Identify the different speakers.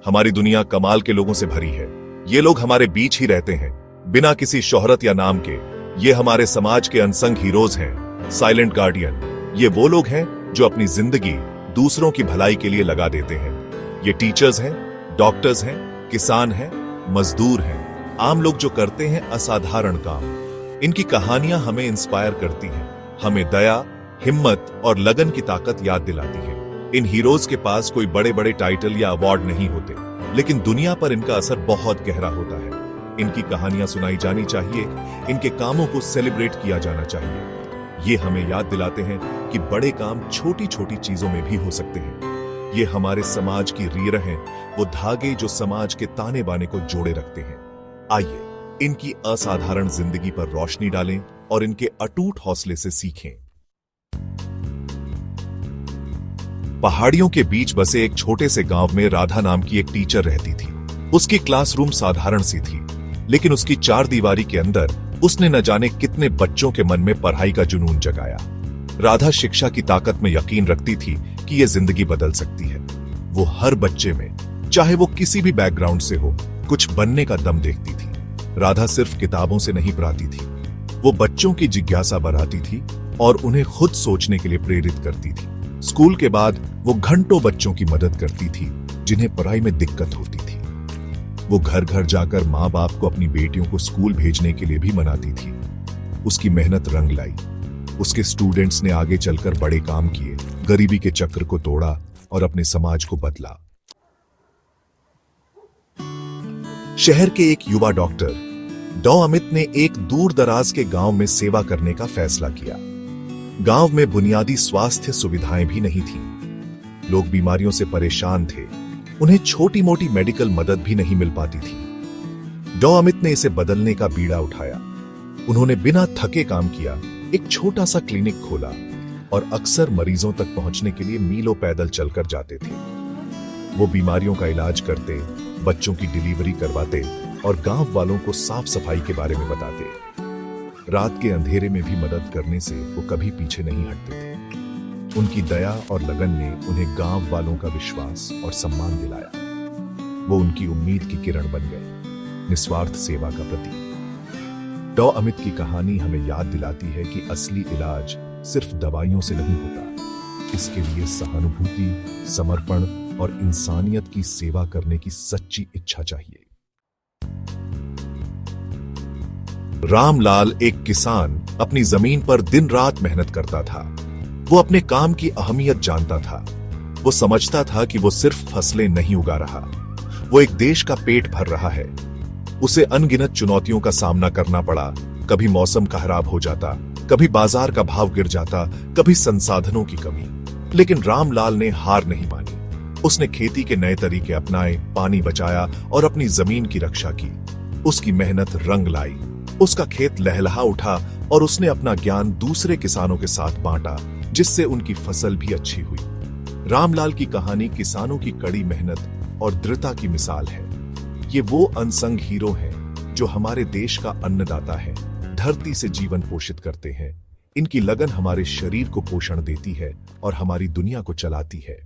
Speaker 1: हमारी दुनिया कमाल के लोगों से भरी है। ये लोग हमारे बीच ही रहते हैं, बिना किसी शोहरत या नाम के। ये हमारे समाज के अनसंग हीरोज हैं, साइलेंट गार्डियन। ये वो लोग हैं जो अपनी जिंदगी दूसरों की भलाई के लिए लगा देते हैं। ये टीचर्स हैं, डॉक्टर्स हैं, किसान हैं, मजदूर हैं, आम लोग जो करते हैं असाधारण काम। इनकी कहानियां हमें इंस्पायर करती हैं, हमें दया, हिम्मत और लगन की ताकत याद दिलाती है। इन हीरोज के पास कोई बड़े बड़े टाइटल या अवार्ड नहीं होते, लेकिन दुनिया पर इनका असर बहुत गहरा होता है। इनकी कहानियां सुनाई जानी चाहिए, इनके कामों को सेलिब्रेट किया जाना चाहिए। ये हमें याद दिलाते हैं कि बड़े काम छोटी छोटी चीजों में भी हो सकते हैं। ये हमारे समाज की रीढ़ हैं, वो धागे जो समाज के ताने बाने को जोड़े रखते हैं। आइए इनकी असाधारण जिंदगी पर रोशनी डालें और इनके अटूट हौसले से सीखें। पहाड़ियों के बीच बसे एक छोटे से गांव में राधा नाम की एक टीचर रहती थी। उसकी क्लासरूम साधारण सी थी, लेकिन उसकी चार दीवारी के अंदर उसने न जाने कितने बच्चों के मन में पढ़ाई का जुनून जगाया। राधा शिक्षा की ताकत में यकीन रखती थी कि यह जिंदगी बदल सकती है। वो हर बच्चे में, चाहे वो किसी भी बैकग्राउंड से हो, कुछ बनने का दम देखती थी। राधा सिर्फ किताबों से नहीं पढ़ाती थी, वो बच्चों की जिज्ञासा बढ़ाती थी और उन्हें खुद सोचने के लिए प्रेरित करती थी। स्कूल के बाद वो घंटों बच्चों की मदद करती थी जिन्हें पढ़ाई में दिक्कत होती थी। वो घर घर जाकर माँ बाप को अपनी बेटियों को स्कूल भेजने के लिए भी मनाती थी। उसकी मेहनत रंग लाई। उसके स्टूडेंट्स ने आगे चलकर बड़े काम किए, गरीबी के चक्र को तोड़ा और अपने समाज को बदला। शहर के एक युवा डॉक्टर डॉ अमित ने एक दूर दराज के गांव में सेवा करने का फैसला किया। गांव में बुनियादी स्वास्थ्य सुविधाएं भी नहीं थीं। लोग बीमारियों से परेशान थे, उन्हें छोटी मोटी मेडिकल मदद भी नहीं मिल पाती थी। डॉ अमित ने इसे बदलने का बीड़ा उठाया। उन्होंने बिना थके काम किया, एक छोटा सा क्लिनिक खोला और अक्सर मरीजों तक पहुंचने के लिए मीलों पैदल चलकर जाते थे। वो बीमारियों का इलाज करते, बच्चों की डिलीवरी करवाते और गांव वालों को साफ सफाई के बारे में बताते। रात के अंधेरे में भी मदद करने से वो कभी पीछे नहीं हटते थे। उनकी दया और लगन ने उन्हें गांव वालों का विश्वास और सम्मान दिलाया। वो उनकी उम्मीद की किरण बन गए, निस्वार्थ सेवा का प्रतीक। डॉ अमित की कहानी हमें याद दिलाती है कि असली इलाज सिर्फ दवाइयों से नहीं होता। इसके लिए सहानुभूति, समर्पण और इंसानियत की सेवा करने की सच्ची इच्छा चाहिए। रामलाल एक किसान अपनी जमीन पर दिन रात मेहनत करता था। वो अपने काम की अहमियत जानता था। वो समझता था कि वो सिर्फ फसलें नहीं उगा रहा, वो एक देश का पेट भर रहा है। उसे अनगिनत चुनौतियों का सामना करना पड़ा। कभी मौसम खराब हो जाता, कभी बाजार का भाव गिर जाता, कभी संसाधनों की कमी। लेकिन रामलाल ने हार नहीं मानी। उसने खेती के नए तरीके अपनाए, पानी बचाया और अपनी जमीन की रक्षा की। उसकी मेहनत रंग लाई। उसका खेत लहलहा उठा और उसने अपना ज्ञान दूसरे किसानों के साथ बांटा, जिससे उनकी फसल भी अच्छी हुई। रामलाल की कहानी किसानों की कड़ी मेहनत और दृढ़ता की मिसाल है। ये वो अनसंग हीरो हैं जो हमारे देश का अन्नदाता है, धरती से जीवन पोषित करते हैं। इनकी लगन हमारे शरीर को पोषण देती है और हमारी दुनिया को चलाती है।